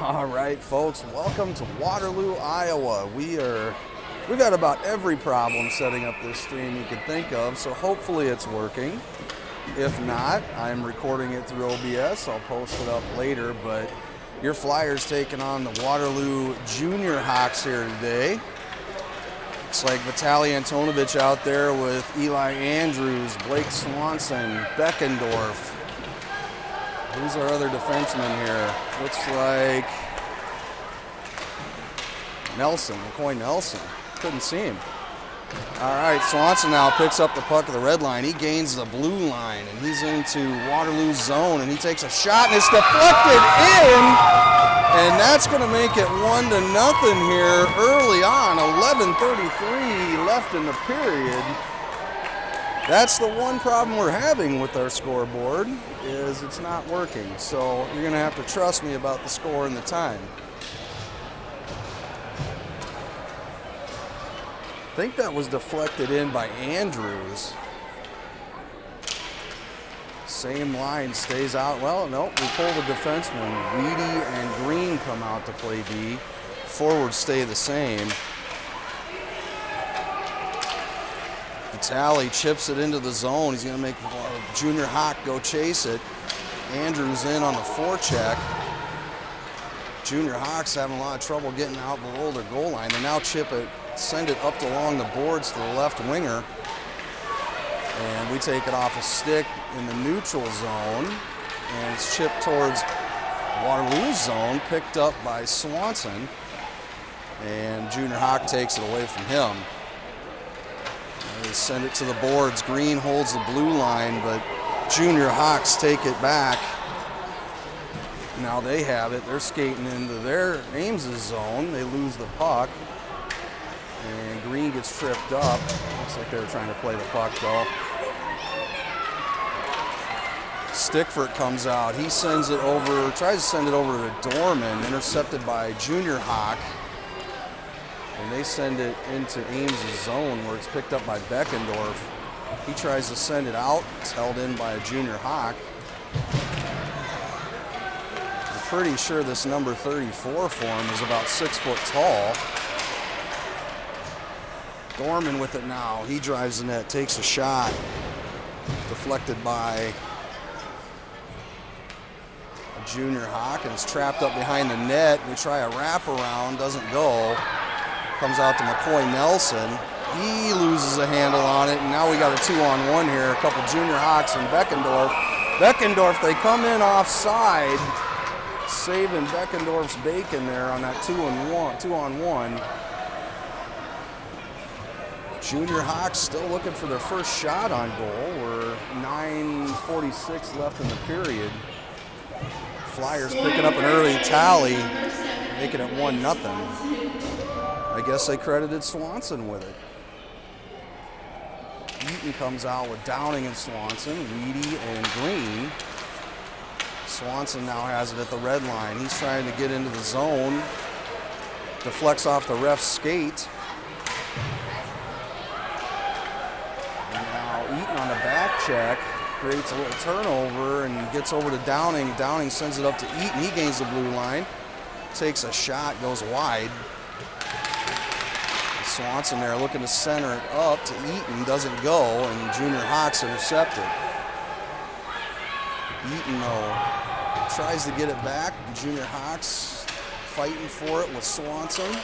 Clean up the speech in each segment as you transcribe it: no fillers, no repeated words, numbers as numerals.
All right, folks, welcome to Waterloo, Iowa. We've got about every problem setting up this stream you could think of, so hopefully it's working. If not, I'm recording it through OBS. I'll post it up later, but your Flyers taking on the Waterloo Junior Hawks here today. Looks like Vitaly Antonovich out there with Eli Andrews, Blake Swanson, Beckendorf. Who's our other defenseman here? Looks like Nelson, McCoy Nelson. Couldn't see him. All right, Swanson now picks up the puck at the red line. He gains the blue line, and he's into Waterloo's zone, and he takes a shot, and it's deflected in, and that's going to make it 1-0 here early on. 11:33 left in the period. That's the one problem we're having with our scoreboard, is it's not working. So you're going to have to trust me about the score and the time. I think that was deflected in by Andrews. Same line stays out. Well, no, we pull the defenseman. Weedy and Green come out to play D. Forwards stay the same. Vitaly chips it into the zone. He's going to make Junior Hawk go chase it. Andrews in on the forecheck. Junior Hawks having a lot of trouble getting out below their goal line. They now chip it, send it up along the boards to the left winger. And we take it off a stick in the neutral zone. And it's chipped towards Waterloo's zone, picked up by Swanson. And Junior Hawk takes it away from him. They send it to the boards. Green holds the blue line, but Junior Hawks take it back. Now they have it. They're skating into their Ames' zone. They lose the puck. And Green gets tripped up. Looks like they were trying to play the puck, though. Stickford comes out. He sends it over, tries to send it over to Dorman, intercepted by Junior Hawk. And they send it into Ames' zone where it's picked up by Beckendorf. He tries to send it out. It's held in by a Junior Hawk. I'm pretty sure this number 34 for him is about 6 foot tall. Dorman with it now. He drives the net, takes a shot. Deflected by a Junior Hawk, and it's trapped up behind the net. We try a wraparound, doesn't go. Comes out to McCoy Nelson. He loses a handle on it, and now we got a 2-on-1 here. A couple Junior Hawks and Beckendorf. Beckendorf, they come in offside, saving Beckendorf's bacon there on that 2-on-1. Junior Hawks still looking for their first shot on goal. We're 9:46 left in the period. Flyers picking up an early tally, making it 1-0. I guess they credited Swanson with it. Eaton comes out with Downing and Swanson, Weedy and Green. Swanson now has it at the red line. He's trying to get into the zone. Deflects off the ref's skate. And now Eaton on the back check creates a little turnover and gets over to Downing. Downing sends it up to Eaton. He gains the blue line. Takes a shot, goes wide. Swanson there looking to center it up to Eaton, doesn't go, and Junior Hawks intercepted. Eaton, though, tries to get it back. Junior Hawks fighting for it with Swanson.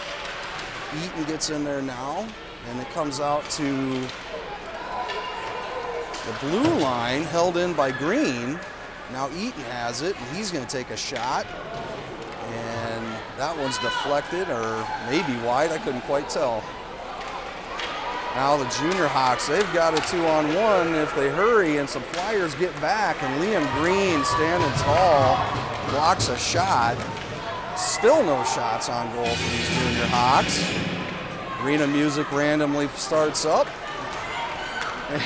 Eaton gets in there now, and it comes out to the blue line, held in by Green. Now Eaton has it, and he's going to take a shot. And that one's deflected, or maybe wide, I couldn't quite tell. Now the Junior Hawks, they've got a 2-on-1 if they hurry, and some Flyers get back, and Liam Green, standing tall, blocks a shot. Still no shots on goal for these Junior Hawks. Arena music randomly starts up.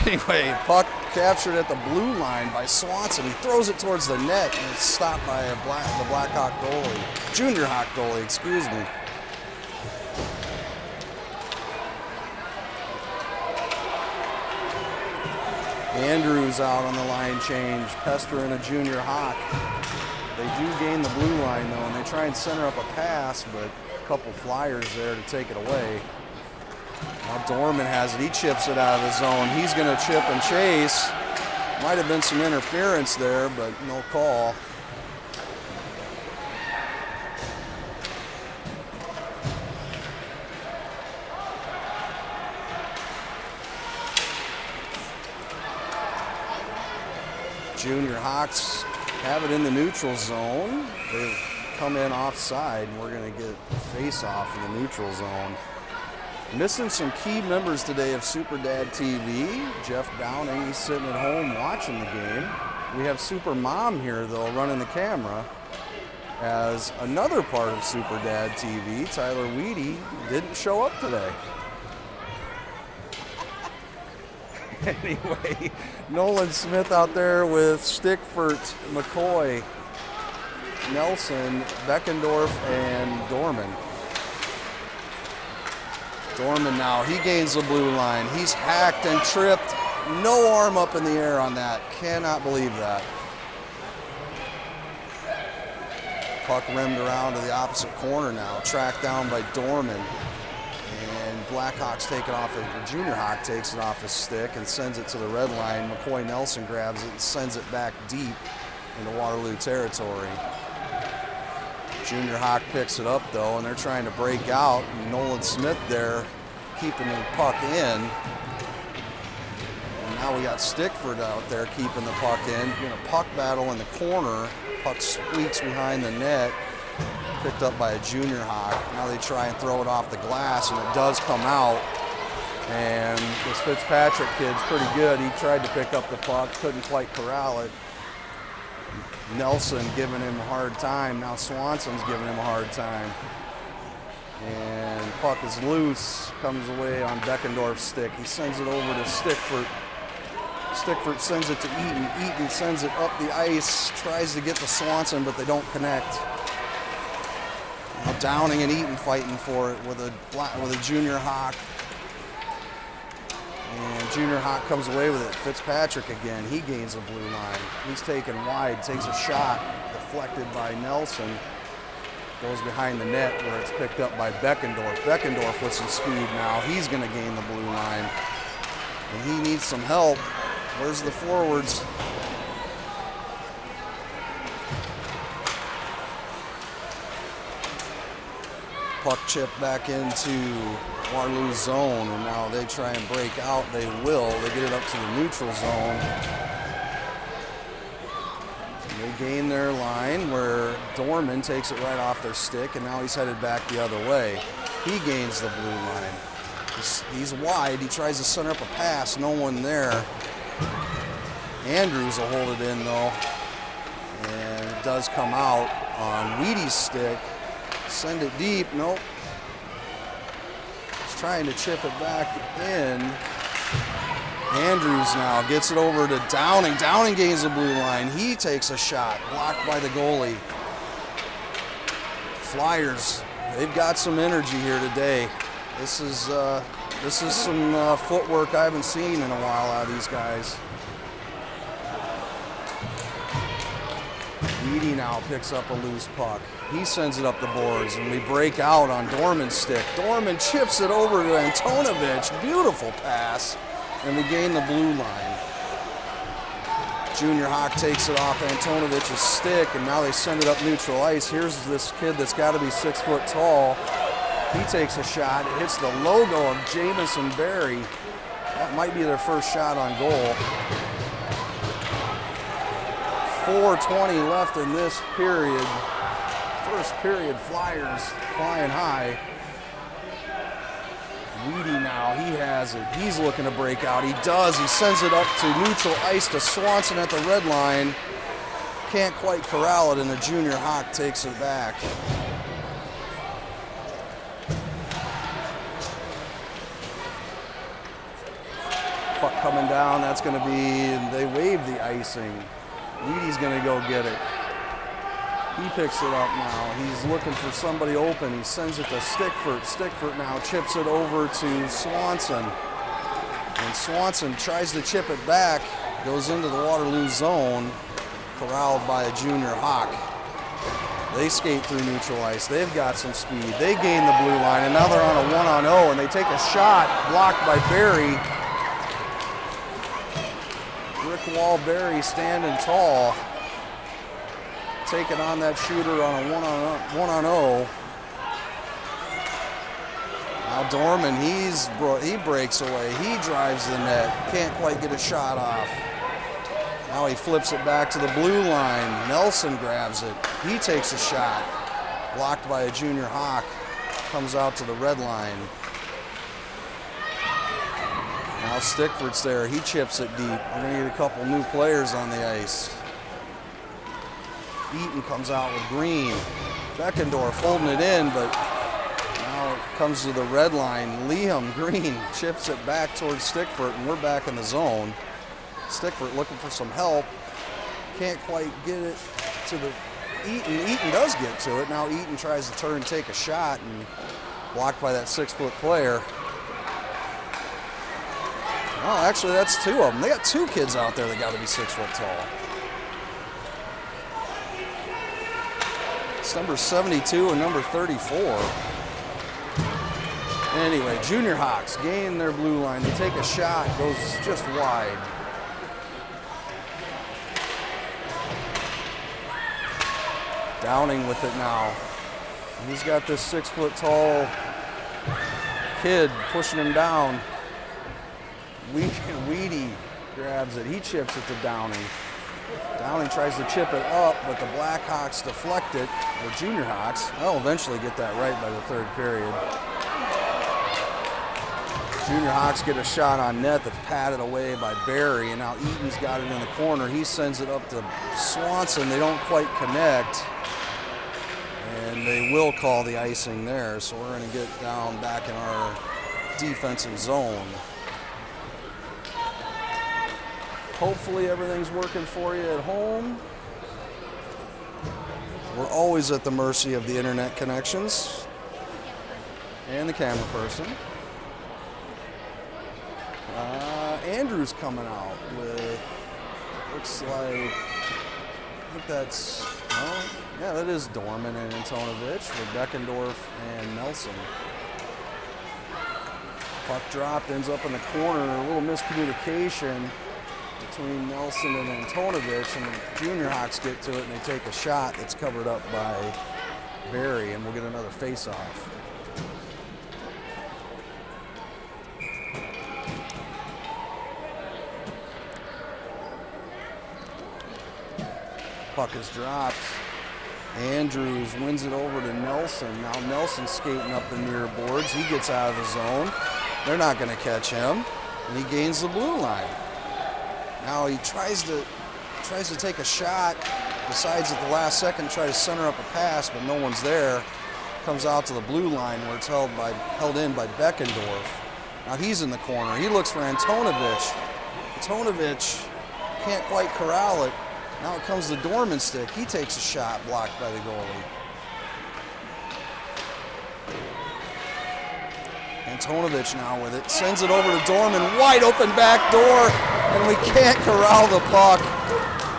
Anyway, puck captured at the blue line by Swanson. He throws it towards the net, and it's stopped by the Blackhawk goalie. Junior Hawk goalie, excuse me. Andrews out on the line change, pestering a Junior Hawk. They do gain the blue line though, and they try and center up a pass, but a couple Flyers there to take it away. Now Dorman has it. He chips it out of the zone. He's going to chip and chase. Might have been some interference there, but no call. Junior Hawks have it in the neutral zone. They come in offside, and we're going to get a face-off in the neutral zone. Missing some key members today of SuperDad TV. Jeff Downing, he's sitting at home watching the game. We have Super Mom here, though, running the camera. As another part of SuperDad TV, Tyler Weedy, didn't show up today. Anyway, Nolan Smith out there with Stickfort, McCoy, Nelson, Beckendorf, and Dorman. Dorman now, he gains the blue line. He's hacked and tripped. No arm up in the air on that. Cannot believe that. Puck rimmed around to the opposite corner now. Tracked down by Dorman. And Blackhawks take it off, the Junior Hawk takes it off his stick and sends it to the red line. McCoy Nelson grabs it and sends it back deep into Waterloo territory. Junior Hawk picks it up though, and they're trying to break out. And Nolan Smith there keeping the puck in. And now we got Stickford out there keeping the puck in. In a puck battle in the corner. Puck squeaks behind the net. Picked up by a Junior Hawk. Now they try and throw it off the glass, and it does come out. And this Fitzpatrick kid's pretty good. He tried to pick up the puck, couldn't quite corral it. Nelson giving him a hard time. Now Swanson's giving him a hard time. And puck is loose, comes away on Beckendorf's stick. He sends it over to Stickfort. Stickfort sends it to Eaton. Eaton sends it up the ice, tries to get to Swanson, but they don't connect. Now Downing and Eaton fighting for it with a Junior Hawk. And Junior Hawk comes away with it. Fitzpatrick again, he gains the blue line. He's taken wide, takes a shot, deflected by Nelson. Goes behind the net where it's picked up by Beckendorf. Beckendorf with some speed now. He's going to gain the blue line. And he needs some help. Where's the forwards? Puck chip back into Waterloo zone, and now they try and break out. They will. They get it up to the neutral zone. And they gain their line where Dorman takes it right off their stick, and now he's headed back the other way. He gains the blue line. He's wide. He tries to center up a pass. No one there. Andrews will hold it in, though. And it does come out on Weedy's stick. Send it deep. Nope. He's trying to chip it back in. Andrews now gets it over to Downing. Downing gains the blue line. He takes a shot. Blocked by the goalie. Flyers, they've got some energy here today. This is some footwork I haven't seen in a while out of these guys. Weedy now picks up a loose puck. He sends it up the boards, and we break out on Dorman's stick. Dorman chips it over to Antonovich. Beautiful pass, and we gain the blue line. Junior Hawk takes it off Antonovich's stick, and now they send it up neutral ice. Here's this kid that's got to be 6 foot tall. He takes a shot. It hits the logo of Jamison Berry. That might be their first shot on goal. 4:20 left in this period. First period, Flyers flying high. Weedy now, he has it. He's looking to break out. He does. He sends it up to neutral ice to Swanson at the red line. Can't quite corral it, and the Junior Hawk takes it back. Puck coming down. That's going to be, they wave the icing. Weedy's going to go get it. He picks it up now. He's looking for somebody open. He sends it to Stickfort. Stickfort now chips it over to Swanson. And Swanson tries to chip it back. Goes into the Waterloo zone. Corralled by a Junior Hawk. They skate through neutral ice. They've got some speed. They gain the blue line, and now they're on a 1-on-0, and they take a shot blocked by Barry. Rick Wall Barry standing tall, taking on that shooter on a 1-on-0. Now Dorman, he breaks away. He drives the net. Can't quite get a shot off. Now he flips it back to the blue line. Nelson grabs it. He takes a shot. Blocked by a junior Hawk. Comes out to the red line. Now Stickford's there. He chips it deep. We're going to get a couple new players on the ice. Eaton comes out with Green. Beckendorf holding it in, but now it comes to the red line. Liam Green chips it back towards Stickford, and we're back in the zone. Stickford looking for some help. Can't quite get it to the Eaton. Eaton does get to it. Now Eaton tries to turn and take a shot, and blocked by that 6-foot player. Oh, actually, that's two of them. They got two kids out there that got to be 6 foot tall. It's number 72 and number 34. Anyway, Junior Hawks gain their blue line. They take a shot, goes just wide. Downing with it now. And he's got this 6 foot tall kid pushing him down. Weedy grabs it. He chips it to Downing. Downing tries to chip it up, but the Blackhawks deflect it. The Junior Hawks, they'll eventually get that right by the third period. Junior Hawks get a shot on net that's patted away by Barry, and now Eaton's got it in the corner. He sends it up to Swanson. They don't quite connect, and they will call the icing there, so we're going to get down back in our defensive zone. Hopefully everything's working for you at home. We're always at the mercy of the internet connections and the camera person. Andrew's coming out with, looks like, I think that's, well, yeah, that is Dorman and Antonovich with Beckendorf and Nelson. Puck dropped, ends up in the corner, a little miscommunication between Nelson and Antonovich, and the Junior Hawks get to it and they take a shot that's covered up by Barry, and we'll get another face-off. Puck is dropped. Andrews wins it over to Nelson. Now Nelson's skating up the near boards. He gets out of the zone. They're not going to catch him, and he gains the blue line. Now he tries to take a shot, decides at the last second to try to center up a pass, but no one's there. Comes out to the blue line where it's held in by Beckendorf. Now he's in the corner. He looks for Antonovich. Antonovich can't quite corral it. Now it comes to Dorman's stick. He takes a shot blocked by the goalie. Antonovich now with it. Sends it over to Dorman. Wide open back door. And we can't corral the puck.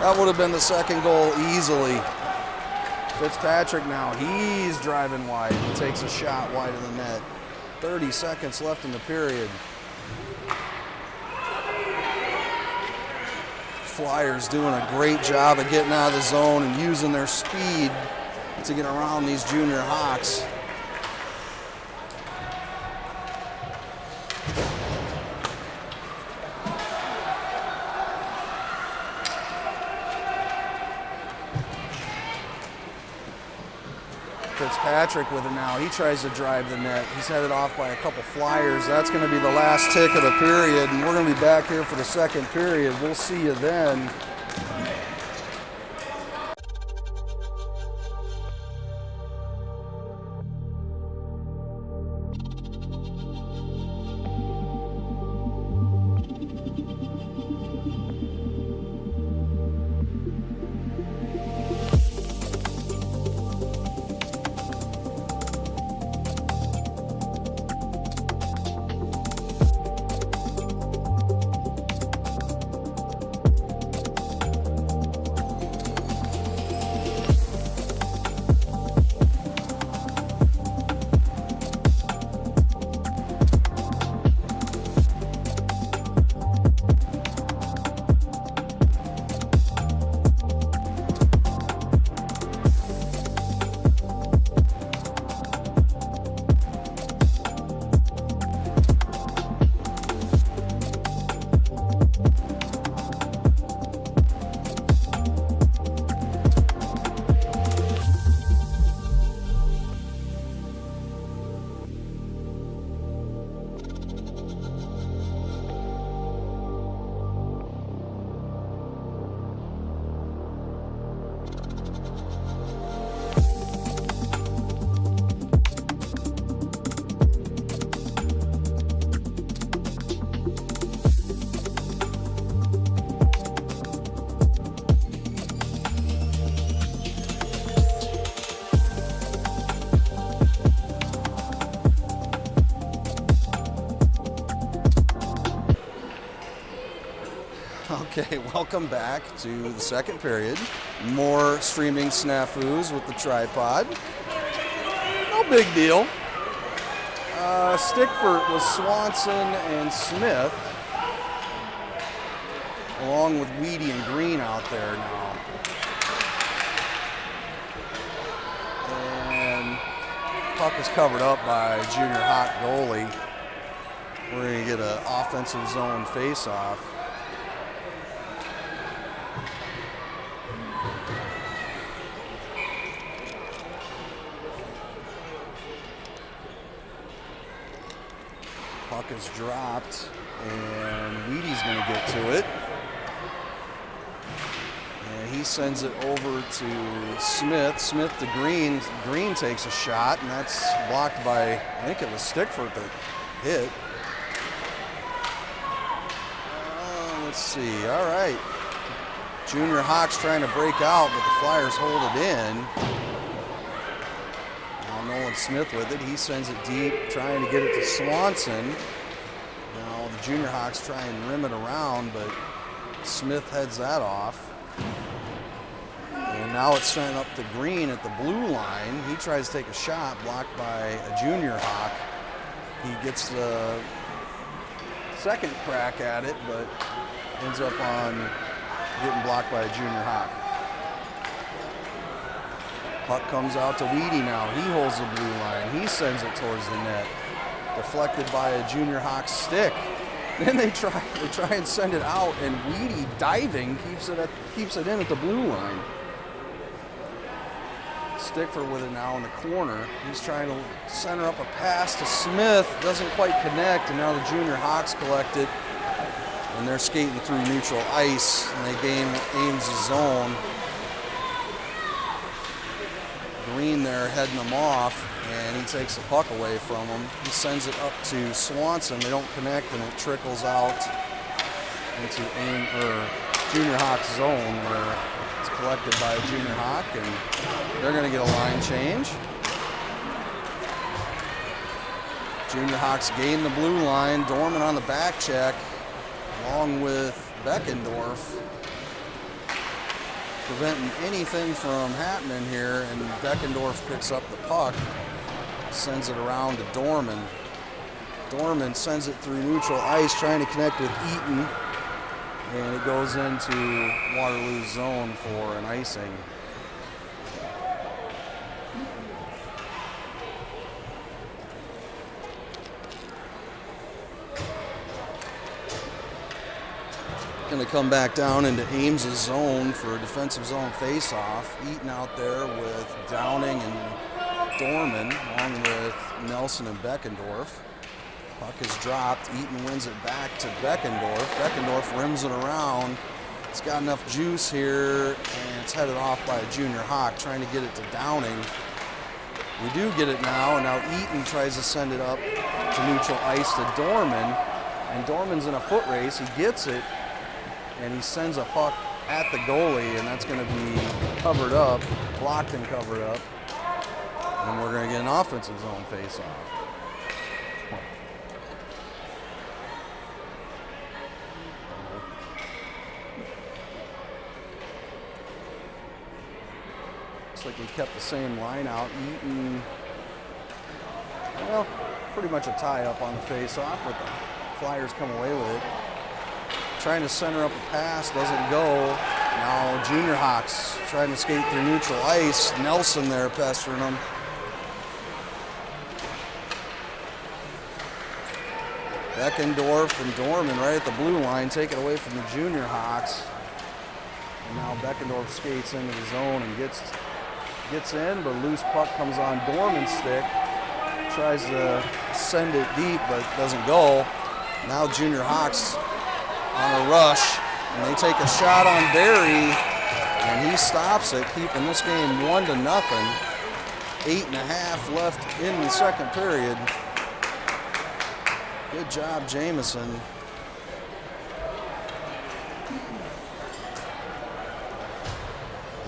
That would have been the second goal easily. Fitzpatrick now. He's driving wide. He takes a shot wide of the net. 30 seconds left in the period. Flyers doing a great job of getting out of the zone and using their speed to get around these Junior Hawks. Fitzpatrick with it now. He tries to drive the net. He's headed off by a couple Flyers. That's going to be the last tick of the period, and we're going to be back here for the second period. We'll see you then. Okay, welcome back to the second period. More streaming snafus with the tripod. No big deal. Stickford was Swanson and Smith, along with Weedy and Green out there now. And puck is covered up by junior Hawk goalie. We're going to get an offensive zone face-off. Puck is dropped, and Weedy's going to get to it. And he sends it over to Smith. Smith to Green. Green takes a shot, and that's blocked by, I think it was Stickford that hit. Let's see. All right. Junior Hawks trying to break out, but the Flyers hold it in. Nolan Smith with it. He sends it deep, trying to get it to Swanson. Now the Junior Hawks try and rim it around, but Smith heads that off. And now it's sent up to Green at the blue line. He tries to take a shot, blocked by a Junior Hawk. He gets the second crack at it, but ends up on getting blocked by a Junior Hawk. Puck comes out to Weedy now. He holds the blue line. He sends it towards the net. Deflected by a Junior Hawk stick. Then they try and send it out, and Weedy diving keeps it in at the blue line. Stickford with it now in the corner. He's trying to center up a pass to Smith. Doesn't quite connect, and now the Junior Hawks collect it. And they're skating through neutral ice, and they gain Ames' zone. Green there heading them off, and he takes the puck away from him. He sends it up to Swanson. They don't connect, and it trickles out into Junior Hawk's zone, where it's collected by a Junior Hawk, and they're going to get a line change. Junior Hawks gain the blue line. Dorman on the back check, along with Beckendorf, preventing anything from happening here, and Beckendorf picks up the puck, sends it around to Dorman. Dorman sends it through neutral ice, trying to connect with Eaton, and it goes into Waterloo's zone for an icing. Going to come back down into Ames' zone for a defensive zone face-off. Eaton out there with Downing and Dorman, along with Nelson and Beckendorf. Puck is dropped. Eaton wins it back to Beckendorf. Beckendorf rims it around. It's got enough juice here, and it's headed off by a Junior Hawk, trying to get it to Downing. We do get it now, and now Eaton tries to send it up to neutral ice to Dorman, and Dorman's in a foot race. He gets it, and he sends a puck at the goalie, and that's going to be covered up, blocked and covered up. And we're going to get an offensive zone face-off. Looks like we kept the same line out. Eaton, well, pretty much a tie-up on the face-off, but the Flyers come away with it. Trying to center up a pass, doesn't go. Now Junior Hawks trying to skate through neutral ice. Nelson there pestering them. Beckendorf and Dorman right at the blue line, take it away from the Junior Hawks. And now Beckendorf skates into the zone and gets in, but a loose puck comes on Dorman's stick. Tries to send it deep, but doesn't go. Now Junior Hawks on a rush, and they take a shot on Barry, and he stops it, keeping this game 1-0. 8.5 left in the second period. Good job, Jamison.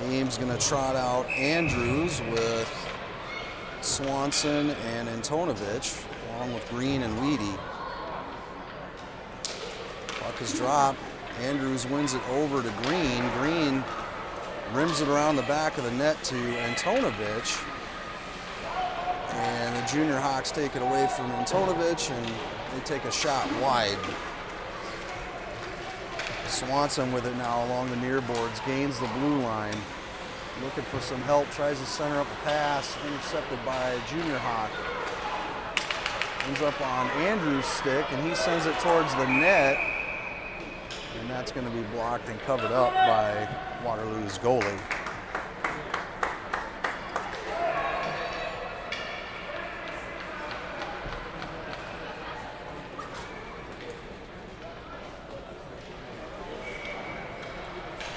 Ames going to trot out Andrews with Swanson and Antonovich, along with Green and Weedy. Puck is dropped. Andrews wins it over to Green. Green rims it around the back of the net to Antonovich. And the Junior Hawks take it away from Antonovich, and they take a shot wide. Swanson with it now along the near boards, gains the blue line. Looking for some help, tries to center up a pass, intercepted by Junior Hawk. Ends up on Andrews' stick, and he sends it towards the net. And that's going to be blocked and covered up by Waterloo's goalie.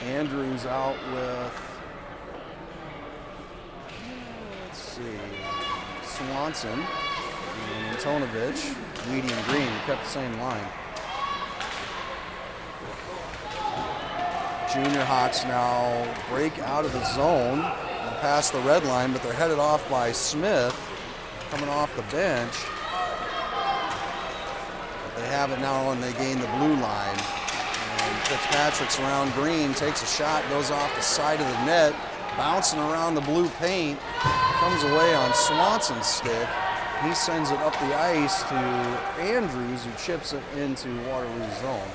Andrews out with, let's see, Swanson and Antonovich, Weedy and Green kept the same line. Junior Hawks now break out of the zone and pass the red line, but they're headed off by Smith coming off the bench. But they have it now and they gain the blue line. And Fitzpatrick's around Green, takes a shot, goes off the side of the net, bouncing around the blue paint, comes away on Swanson's stick. He sends it up the ice to Andrews, who chips it into Waterloo's zone.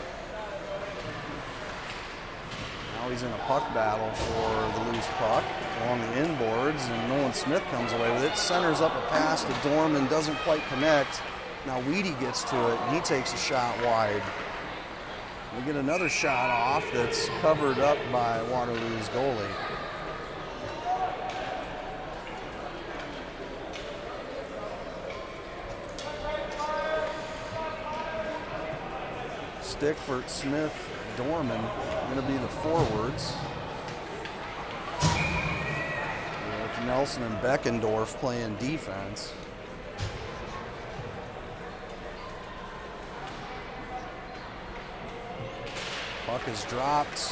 Now he's in a puck battle for the loose puck along the inboards, and Nolan Smith comes away with it. Centers up a pass to Dorman, doesn't quite connect. Now Weedy gets to it, and he takes a shot wide. We get another shot off that's covered up by Waterloo's goalie. Stickford, Smith, Dorman going to be the forwards, with Nelson and Beckendorf playing defense. Puck is dropped.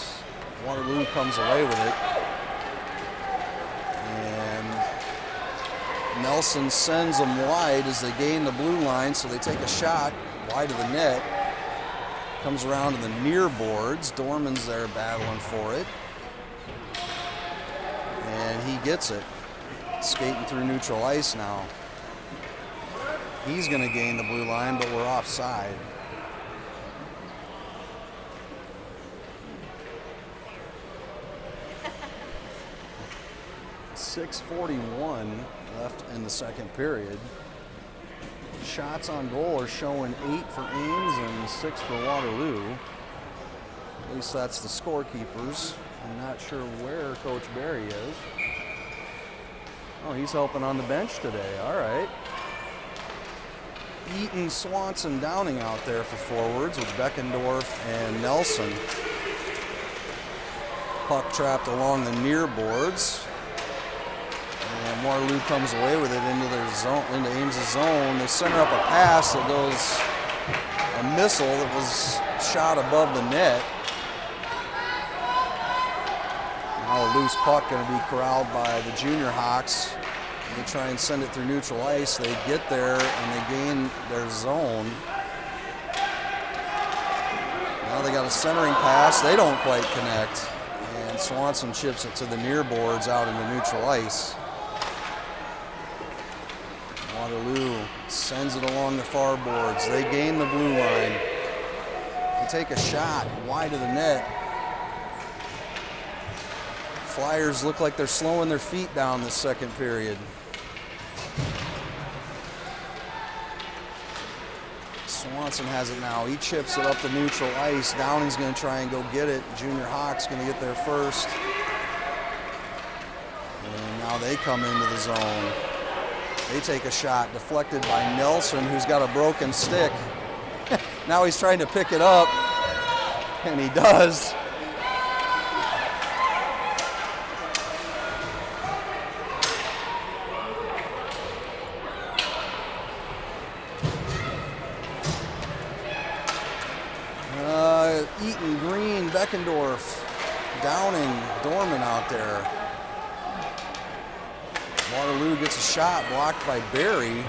Waterloo comes away with it. And Nelson sends them wide as they gain the blue line, so they take a shot wide of the net. Comes around to the near boards. Dorman's there battling for it. And he gets it. Skating through neutral ice now. He's going to gain the blue line, but we're offside. .641 left in the second period. Shots on goal are showing 8 for Ames and 6 for Waterloo. At least that's the scorekeepers. I'm not sure where Coach Barry is. Oh, he's helping on the bench today. All right. Eaton, Swanson, Downing out there for forwards with Beckendorf and Nelson. Puck trapped along the near boards. And Waterloo comes away with it into their zone, into Ames' zone. They center up a pass that goes, a missile that was shot above the net. Now a loose puck going to be corralled by the Junior Hawks. They try and send it through neutral ice. They get there and they gain their zone. Now they got a centering pass. They don't quite connect. And Swanson chips it to the near boards out into neutral ice. Waterloo sends it along the far boards. They gain the blue line. They take a shot wide of the net. Flyers look like they're slowing their feet down this second period. Swanson has it now. He chips it up the neutral ice. Downing's going to try and go get it. Junior Hawk's going to get there first. And now they come into the zone. They take a shot deflected by Nelson, who's got a broken stick. Now he's trying to pick it up, and he does. Eaton, Green, Beckendorf, Downing, Dorman out there. Waterloo gets a shot blocked by Barry.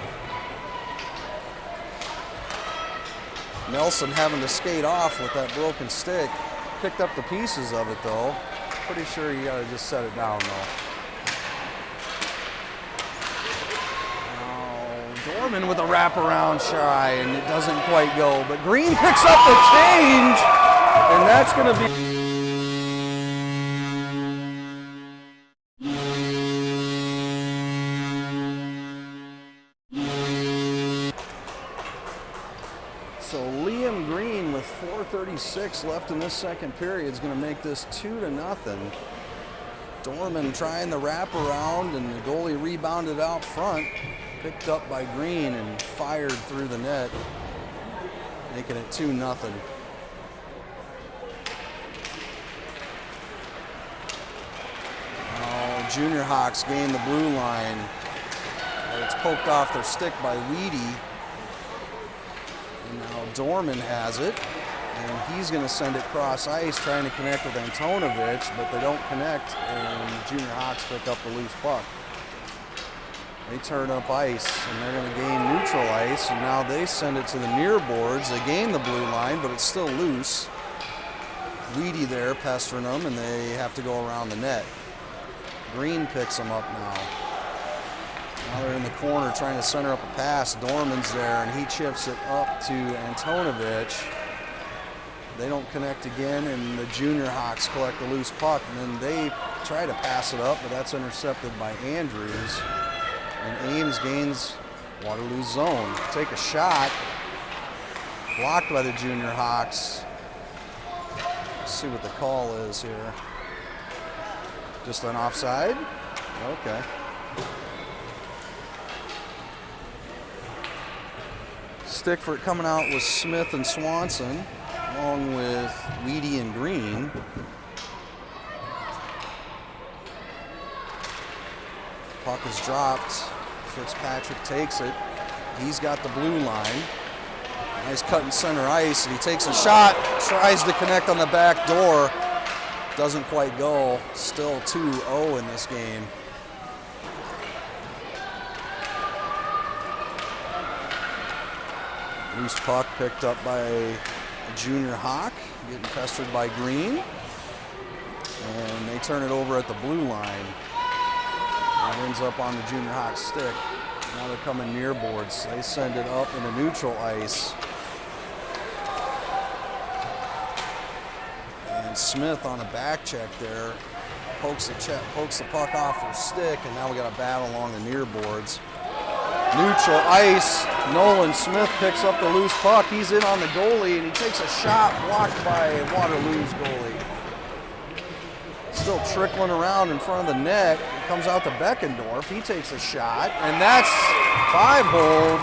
Nelson having to skate off with that broken stick. Picked up the pieces of it though. Pretty sure you gotta just set it down though. Dorman with a wraparound shy, and it doesn't quite go. But Green picks up the change, and that's going to be... So Liam Green with 4:36 left in this second period is going to make this 2-0. Dorman trying the wraparound, and the goalie rebounded out front. Picked up by Green and fired through the net, making it 2-0. Oh, Junior Hawks gain the blue line. It's poked off their stick by Weedy. And now Dorman has it, and he's going to send it cross ice, trying to connect with Antonovich, but they don't connect, and Junior Hawks pick up the loose puck. They turn up ice, and they're going to gain neutral ice, and now they send it to the near boards. They gain the blue line, but it's still loose. Weedy there pestering them, and they have to go around the net. Green picks them up now. Now they're in the corner trying to center up a pass. Dorman's there, and he chips it up to Antonovich. They don't connect again, and the Junior Hawks collect the loose puck, and then they try to pass it up, but that's intercepted by Andrews. And Ames gains Waterloo's zone. Take a shot. Blocked by the Junior Hawks. Let's see what the call is here. Just an offside? Okay. Stick for it coming out was Smith and Swanson, along with Weedy and Green. Puck is dropped. Fitzpatrick takes it. He's got the blue line. Nice cut in center ice, and he takes a shot. Tries to connect on the back door. Doesn't quite go. Still 2-0 in this game. Loose puck picked up by a Junior Hawk, getting pestered by Green. And they turn it over at the blue line. It ends up on the Junior Hawk stick. Now they're coming near boards. They send it up into neutral ice. And Smith on a back check there pokes the puck off her stick, and now we got a battle along the near boards. Neutral ice. Nolan Smith picks up the loose puck. He's in on the goalie, and he takes a shot blocked by Waterloo's goalie. Still trickling around in front of the net. It comes out to Beckendorf. He takes a shot, and that's 5-hold.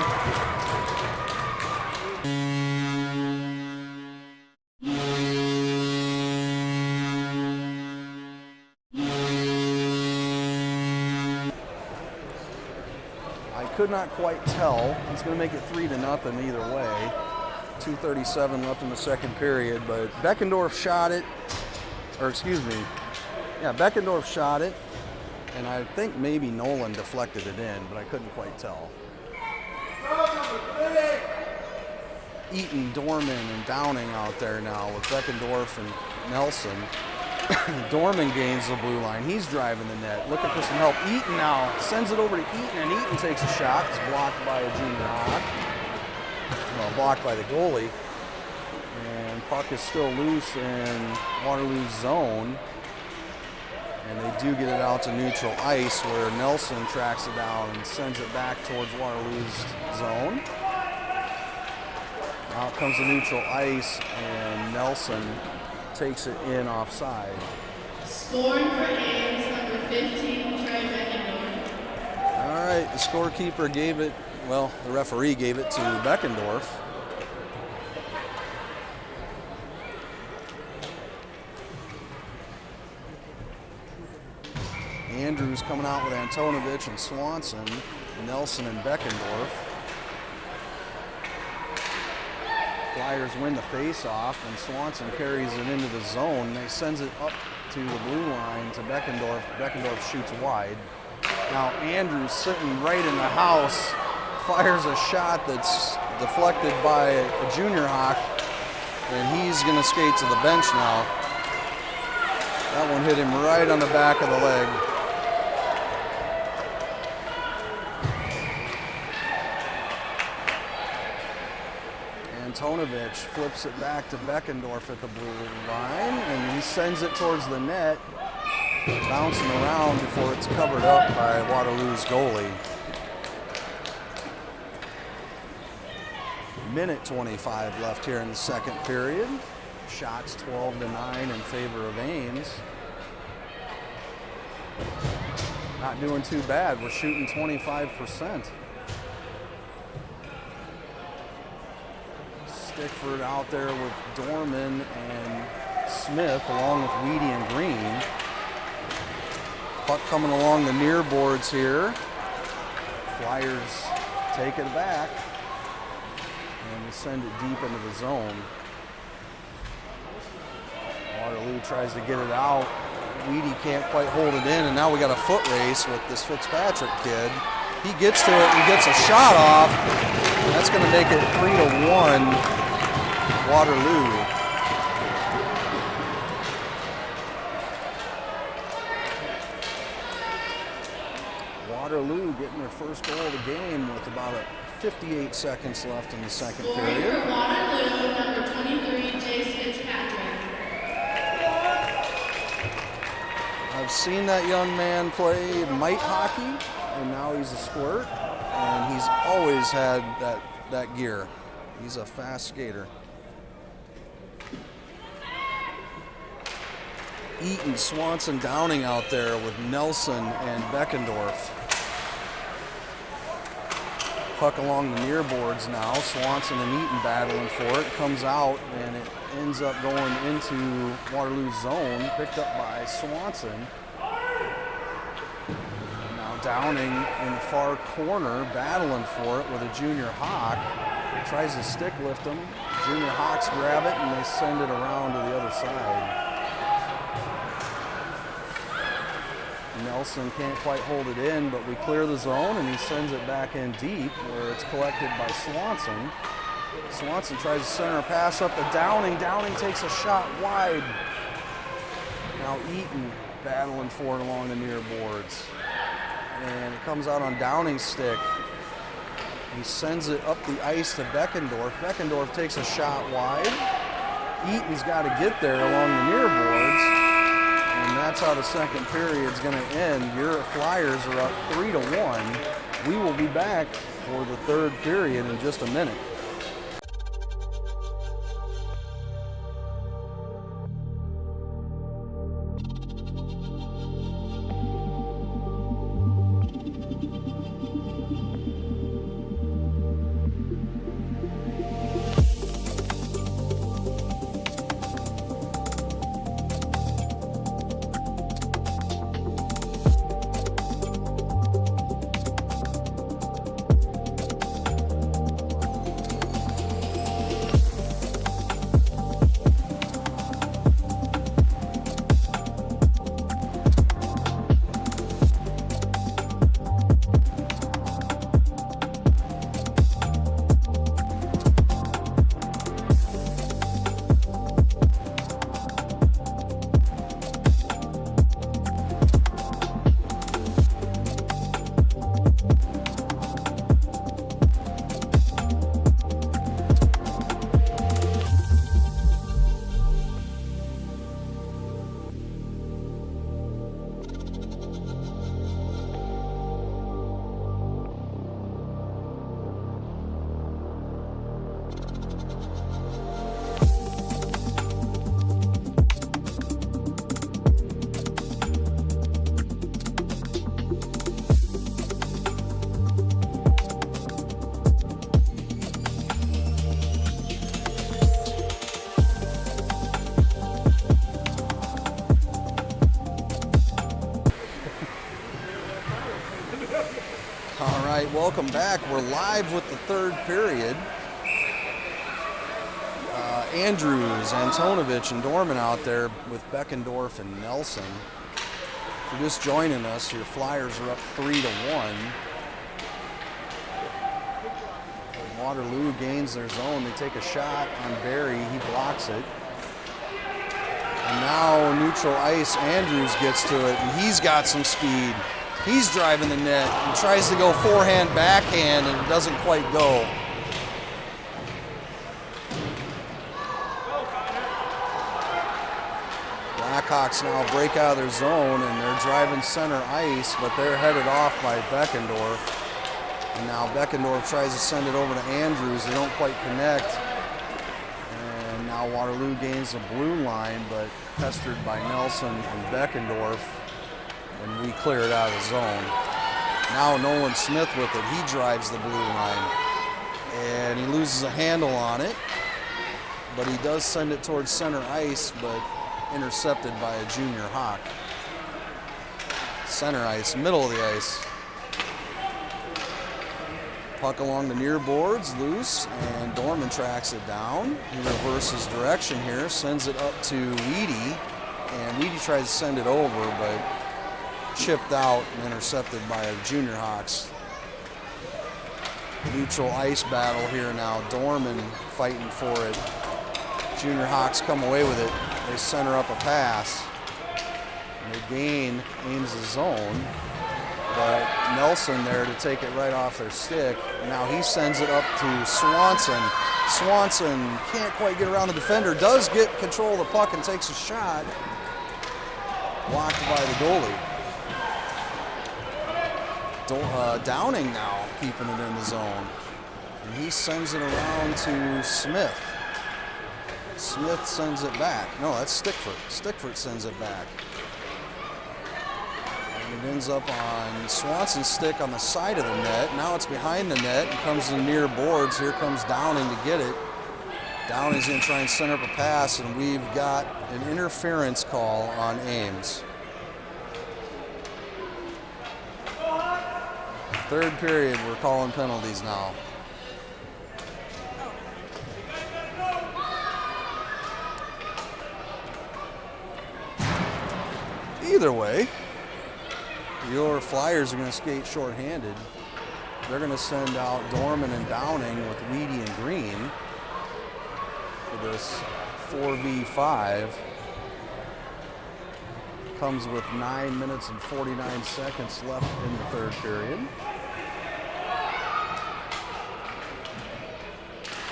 I could not quite tell. It's going to make it 3-0 either way. 2:37 left in the second period, but Beckendorf shot it, or excuse me, yeah, Beckendorf shot it, and I think maybe Nolan deflected it in, but I couldn't quite tell. Eaton, Dorman, and Downing out there now with Beckendorf and Nelson. Dorman gains the blue line. He's driving the net, looking for some help. Eaton now sends it over to Eaton, and Eaton takes a shot. It's blocked by a Junior Hawk. Well, blocked by the goalie. And puck is still loose in Waterloo's zone. And they do get it out to neutral ice, where Nelson tracks it down and sends it back towards Waterloo's zone. Out comes the neutral ice, and Nelson takes it in offside. Scoring for Ames, number 15, Trey Beckendorf. All right, the scorekeeper gave it, well, the referee gave it to Beckendorf. Andrews coming out with Antonovich and Swanson, Nelson and Beckendorf. Flyers win the face-off, and Swanson carries it into the zone. They sends it up to the blue line to Beckendorf. Beckendorf shoots wide. Now Andrews sitting right in the house, fires a shot that's deflected by a Junior Hawk, and he's going to skate to the bench now. That one hit him right on the back of the leg. Antonovich flips it back to Beckendorf at the blue line, and he sends it towards the net, bouncing around before it's covered up by Waterloo's goalie. Minute 25 left here in the second period. Shots 12-9 in favor of Ames. Not doing too bad. We're shooting 25%. Stickford out there with Dorman and Smith along with Weedy and Green. Puck coming along the near boards here. Flyers take it back and we send it deep into the zone. Waterloo tries to get it out. Weedy can't quite hold it in, and now we got a foot race with this Fitzpatrick kid. He gets to it and gets a shot off. That's going to make it 3-1 Waterloo. Waterloo getting their first goal of the game with about 58 seconds left in the second period. For Waterloo, number 23, Jace Fitzpatrick. I've seen that young man play mite hockey, and now he's a squirt, and he's always had that gear. He's a fast skater. Eaton, Swanson, Downing out there with Nelson and Beckendorf. Puck along the near boards now. Swanson and Eaton battling for it. Comes out and it ends up going into Waterloo's zone, picked up by Swanson. Now Downing in the far corner, battling for it with a junior Hawk. Tries to stick lift him. Junior Hawks grab it and they send it around to the other side. Nelson can't quite hold it in, but we clear the zone and he sends it back in deep where it's collected by Swanson. Swanson tries to center a pass up to Downing. Downing takes a shot wide. Now Eaton battling for it along the near boards. And it comes out on Downing's stick. He sends it up the ice to Beckendorf. Beckendorf takes a shot wide. Eaton's got to get there along the near boards. And that's how the second period's going to end. Your Flyers are up 3-1. We will be back for the third period in just a minute. All right, welcome back. We're live with the third period. Andrews, Antonovich, and Dorman out there with Beckendorf and Nelson. If you're just joining us, your Flyers are up 3-1. Waterloo gains their zone. They take a shot on Barry. He blocks it. And now neutral ice, Andrews gets to it, and he's got some speed. He's driving the net and tries to go forehand, backhand, and it doesn't quite go. Blackhawks now break out of their zone, and they're driving center ice, but they're headed off by Beckendorf. And now Beckendorf tries to send it over to Andrews. They don't quite connect. And now Waterloo gains the blue line, but pestered by Nelson and Beckendorf. And we clear it out of the zone. Now Nolan Smith with it. He drives the blue line. And he loses a handle on it. But he does send it towards center ice, but intercepted by a junior Hawk. Center ice, middle of the ice. Puck along the near boards, loose, and Dorman tracks it down. He reverses direction here, sends it up to Weedy, and Weedy tries to send it over, but chipped out and intercepted by our junior Hawks. Neutral ice battle here now. Dorman fighting for it. Junior Hawks come away with it. They center up a pass. And they gain Ames' zone. But Nelson there to take it right off their stick. Now he sends it up to Swanson. Swanson can't quite get around the defender. Does get control of the puck and takes a shot. Blocked by the goalie. Downing now keeping it in the zone. And he sends it around to Smith. Smith sends it back. No, that's Stickford. Stickford sends it back. And it ends up on Swanson's stick on the side of the net. Now it's behind the net and comes to the near boards. Here comes Downing to get it. Downing's going to try and center up a pass, and we've got an interference call on Ames. Third period, we're calling penalties now. Either way, your Flyers are going to skate shorthanded. They're going to send out Dorman and Downing with Weedy and Green for this 4v5. Comes with 9 minutes and 49 seconds left in the third period.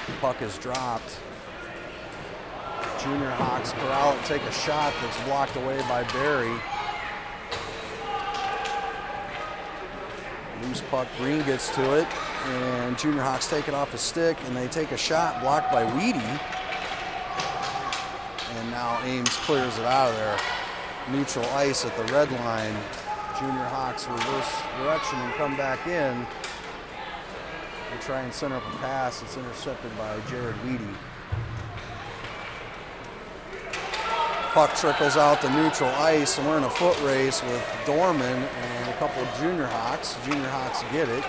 The puck is dropped. Junior Hawks corral it, take a shot that's blocked away by Barry. Loose puck, Green gets to it, and Junior Hawks take it off his stick, and they take a shot blocked by Weedy. And now Ames clears it out of there. Neutral ice at the red line. Junior Hawks reverse direction and come back in. They try and center up a pass. It's intercepted by Jared Weedy. Puck trickles out the neutral ice, and we're in a foot race with Dorman and a couple of Junior Hawks. Junior Hawks get it.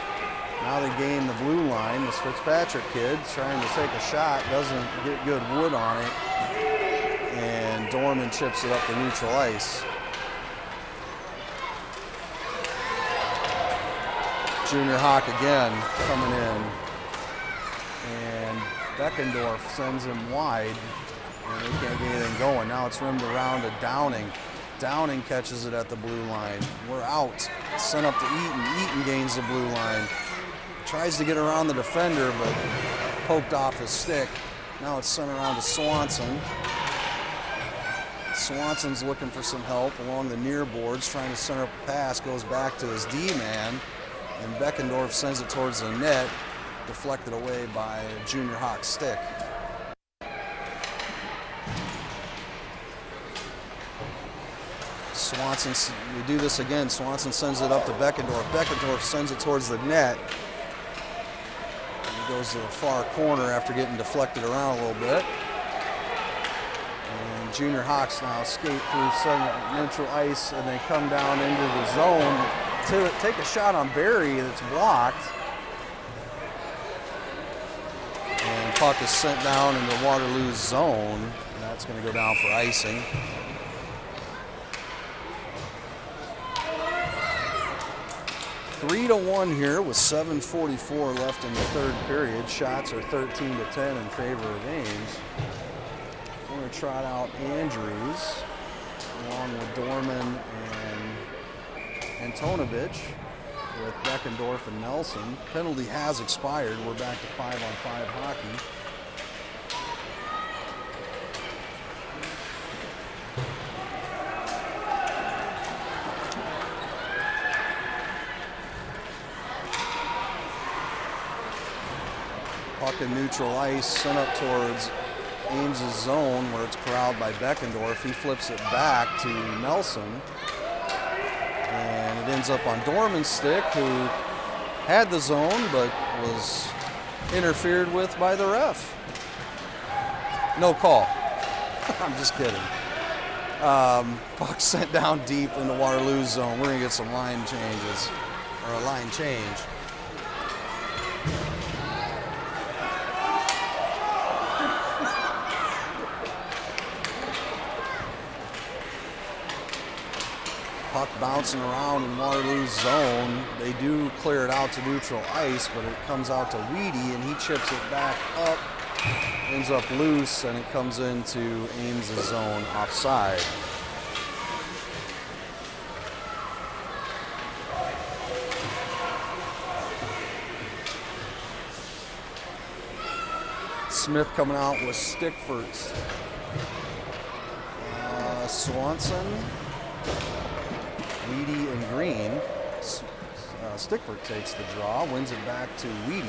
Now they gain the blue line. This Fitzpatrick kid trying to take a shot, doesn't get good wood on it, and Dorman chips it up the neutral ice. Junior Hawk again coming in, and Beckendorf sends him wide. And they can't get anything going. Now it's rimmed around to Downing. Downing catches it at the blue line. We're out. Sent up to Eaton. Eaton gains the blue line. Tries to get around the defender, but poked off his stick. Now it's sent around to Swanson. Swanson's looking for some help along the near boards, trying to center up a pass. Goes back to his D-man, and Beckendorf sends it towards the net, deflected away by a Junior Hawk stick. Swanson, we do this again. Swanson sends it up to Beckendorf. Beckendorf sends it towards the net. He goes to the far corner after getting deflected around a little bit. And Junior Hawks now skate through some neutral ice, and they come down into the zone to take a shot on Barry that's blocked. And puck is sent down into Waterloo's zone, and that's going to go down for icing. 3-1 here with 7:44 left in the third period. Shots are 13-10 in favor of Ames. We're going to going to trot out Andrews along with Dorman and Antonovich with Beckendorf and Nelson. Penalty has expired. We're back to 5-on-5 hockey. Puck in neutral ice, sent up towards Ames' zone where it's corralled by Beckendorf. He flips it back to Nelson. And it ends up on Dorman's stick, who had the zone but was interfered with by the ref. No call. I'm just kidding. Puck sent down deep in the Waterloo zone. We're going to get some line changes, or a line change. Puck bouncing around in Waterloo's zone. They do clear it out to neutral ice, but it comes out to Weedy, and he chips it back up, ends up loose, and it comes into Ames' zone offside. Smith coming out with Stickfords. Swanson, Weedy, and Green. Stickford takes the draw, wins it back to Weedy,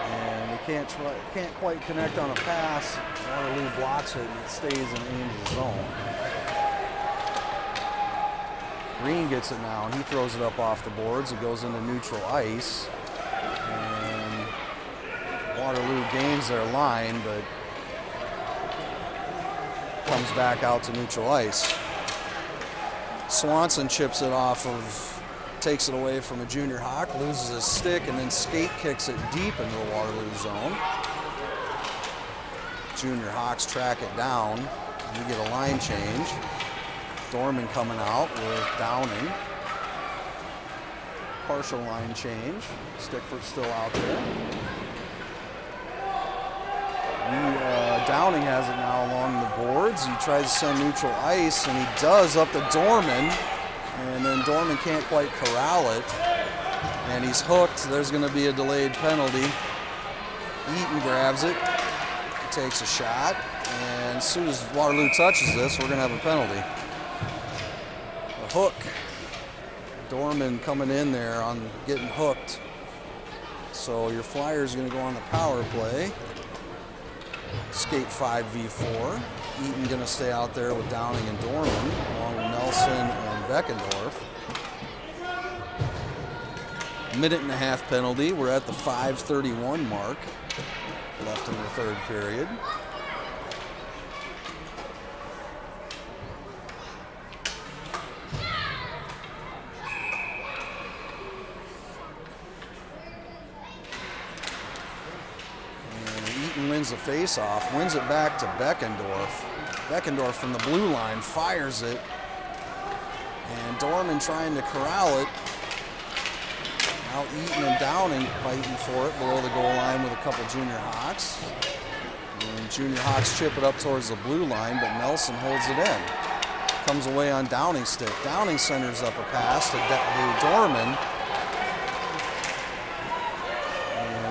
and they can't quite connect on a pass. Waterloo blocks it, and it stays in Ames' zone. Green gets it now, and he throws it up off the boards. It goes into neutral ice, and Waterloo gains their line, but comes back out to neutral ice. Swanson chips it off of, takes it away from a junior Hawk, loses his stick, and then skate kicks it deep into the Waterloo zone. Junior Hawks track it down. You get a line change. Dorman coming out with Downing. Partial line change. Stickford still out there. Downing has it now along the boards. He tries to send neutral ice, and he does up to Dorman, and then Dorman can't quite corral it, and he's hooked. There's going to be a delayed penalty. Eaton grabs it, takes a shot, and as soon as Waterloo touches this, we're going to have a penalty. A hook. Dorman coming in there on getting hooked. So your Flyers are going to go on the power play. Skate 5v4. Eaton going to stay out there with Downing and Dorman, along with Nelson and Beckendorf. Minute and a half penalty. We're at the 5:31 mark left in the third period. Wins the face-off, wins it back to Beckendorf. Beckendorf from the blue line fires it, and Dorman trying to corral it. Now Eaton and Downing fighting for it below the goal line with a couple junior Hawks. And junior Hawks chip it up towards the blue line, but Nelson holds it in. Comes away on Downing's stick. Downing centers up a pass to Dorman.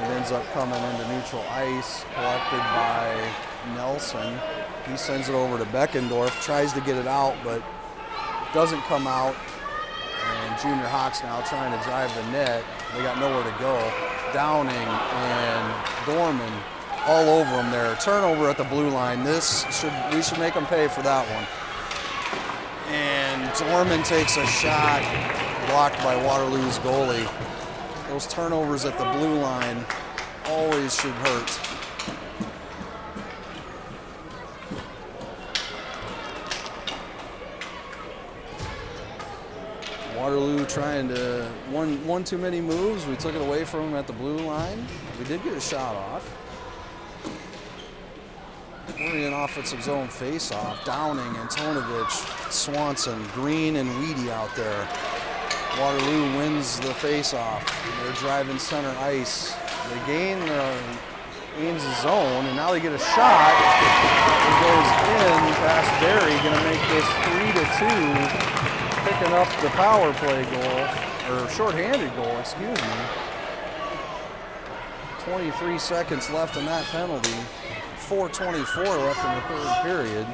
Ends up coming into neutral ice, collected by Nelson. He sends it over to Beckendorf, tries to get it out, but doesn't come out. And junior Hawks now trying to drive the net. They got nowhere to go. Downing and Dorman all over them there. Turnover at the blue line. We should make them pay for that one. And Dorman takes a shot, blocked by Waterloo's goalie. Those turnovers at the blue line always should hurt. Waterloo trying to, one too many moves. We took it away from him at the blue line. We did get a shot off. We're in offensive zone face-off. Downing, Antonovich, Swanson, Green, and Weedy out there. Waterloo wins the face-off. They're driving center ice. They gain Ames' zone, and now they get a shot. It goes in past Barry, gonna make this 3-2, picking up the power play goal, or shorthanded goal, excuse me. 23 seconds left in that penalty. 4:24 left in the third period.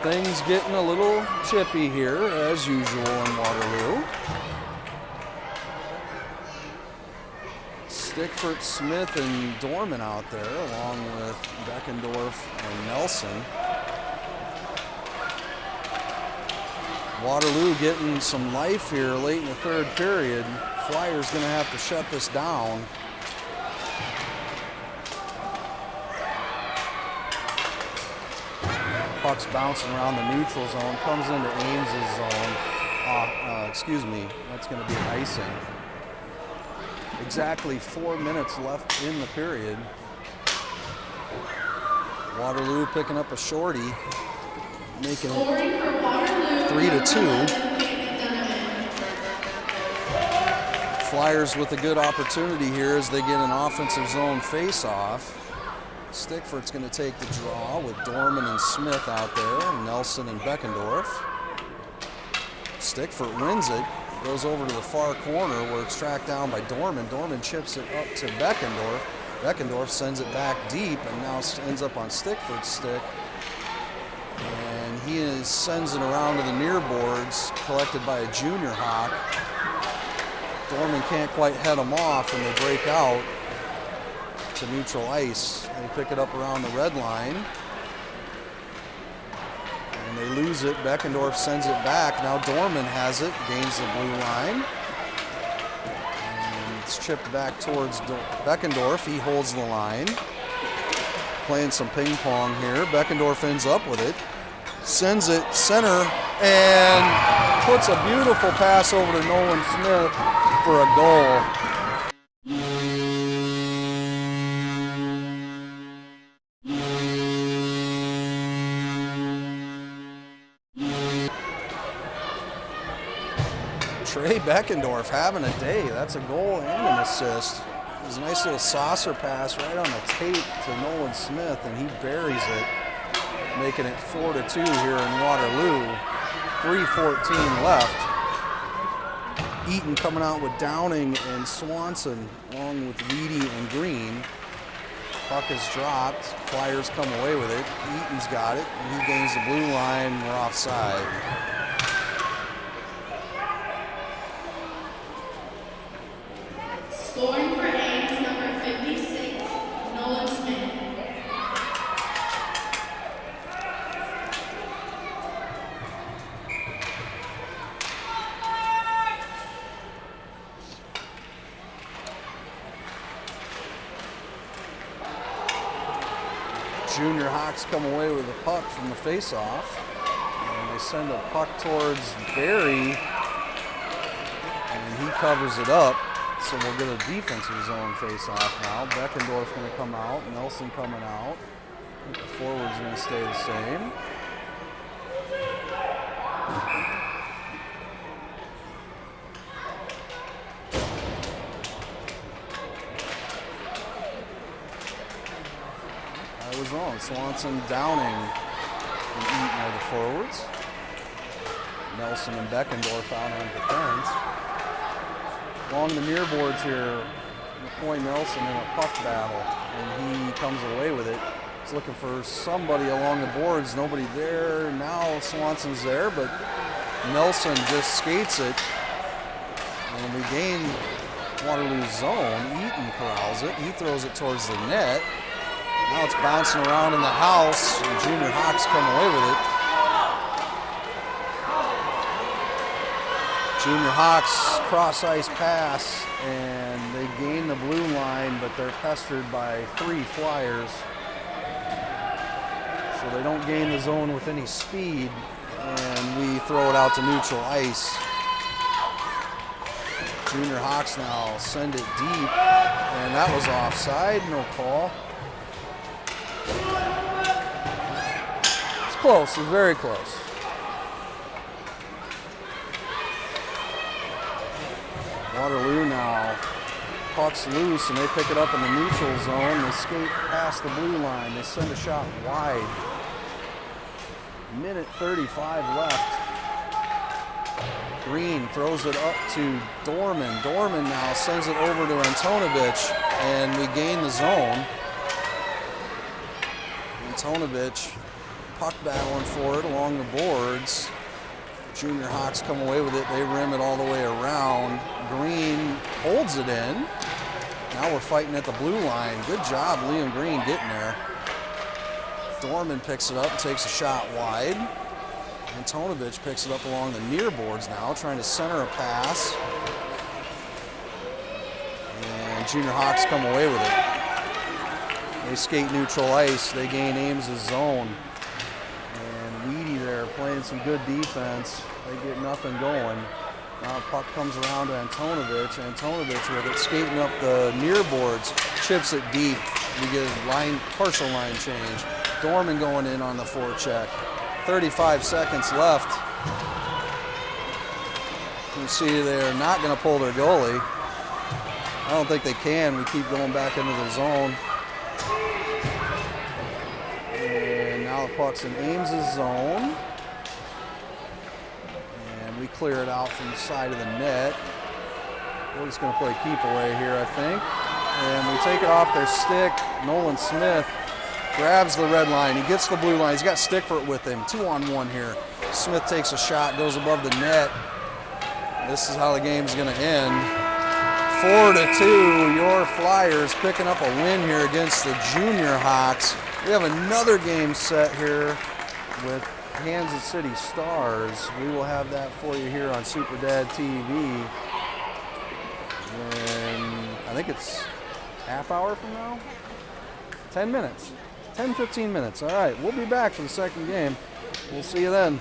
Things getting a little chippy here, as usual in Waterloo. Stickford, Smith, and Dorman out there, along with Beckendorf and Nelson. Waterloo getting some life here late in the third period. Flyers gonna have to shut this down. Puck's bouncing around the neutral zone, comes into Ames' zone. Excuse me, that's gonna be icing. Exactly 4 minutes left in the period. Waterloo picking up a shorty, making it 3-2. Flyers with a good opportunity here as they get an offensive zone face-off. Stickford's going to take the draw with Dorman and Smith out there, Nelson and Beckendorf. Stickford wins it, goes over to the far corner where it's tracked down by Dorman. Dorman chips it up to Beckendorf. Beckendorf sends it back deep and now ends up on Stickford's stick. And he sends it around to the near boards, collected by a junior hawk. Dorman can't quite head him off and they break out to neutral ice. They pick it up around the red line. And they lose it. Beckendorf sends it back. Now Dorman has it, gains the blue line. And it's chipped back towards Beckendorf. He holds the line. Playing some ping pong here. Beckendorf ends up with it. Sends it center and puts a beautiful pass over to Nolan Smith for a goal. Trey Beckendorf having a day. That's a goal and an assist. It was a nice little saucer pass right on the tape to Nolan Smith, and he buries it, making it 4-2 here in Waterloo. 3:14 left. Eaton coming out with Downing and Swanson, along with Weedy and Green. Puck is dropped. Flyers come away with it. Eaton's got it, and he gains the blue line. We're offside. Scoring for Ames, number 56, Nolan Smith. Junior Hawks come away with a puck from the face-off, and they send a puck towards Barry, and he covers it up. So we'll get a defensive zone face-off now. Beckendorf going to come out, Nelson coming out. I think the forward's going to stay the same. I was wrong. Swanson, Downing, and Eaton are the forwards. Nelson and Beckendorf out on defense. Along the near boards here, McCoy Nelson in a puck battle, and he comes away with it. He's looking for somebody along the boards, nobody there. Now Swanson's there, but Nelson just skates it, and we gain Waterloo's zone. Eaton corrals it, he throws it towards the net. Now it's bouncing around in the house, and Junior Hawks come away with it. Junior Hawks cross-ice pass, and they gain the blue line, but they're pestered by 3 Flyers. So they don't gain the zone with any speed, and we throw it out to neutral ice. Junior Hawks now send it deep, and that was offside, no call. It's close, it's very close. Waterloo now. Puck's loose and they pick it up in the neutral zone. They skate past the blue line. They send a shot wide. Minute 35 left. Green throws it up to Dorman. Dorman now sends it over to Antonovich, and we gain the zone. Antonovich, puck battling for it along the boards. Junior Hawks come away with it. They rim it all the way around. Green holds it in. Now we're fighting at the blue line. Good job, Liam Green, getting there. Dorman picks it up and takes a shot wide. Antonovich picks it up along the near boards now, trying to center a pass. And Junior Hawks come away with it. They skate neutral ice. They gain Ames' zone. And Weedy there playing some good defense. They get nothing going. Now puck comes around to Antonovich. Antonovich with it, skating up the near boards, chips it deep. We get a partial line change. Dorman going in on the forecheck. 35 seconds left. You see they're not going to pull their goalie. I don't think they can. We keep going back into the zone. And now the puck's in Ames' zone. And we clear it out from the side of the net. We're just going to play keep away here, I think. And we take it off their stick. Nolan Smith grabs the red line. He gets the blue line. He's got Stickford with him. 2-on-1 here. Smith takes a shot, goes above the net. This is how the game's going to end. 4-2. Your Flyers picking up a win here against the Junior Hawks. We have another game set here with Kansas City Stars. We will have that for you here on SuperDad TV. And I think it's half hour from now? 10 minutes. 10-15 minutes. All right, we'll be back for the second game. We'll see you then.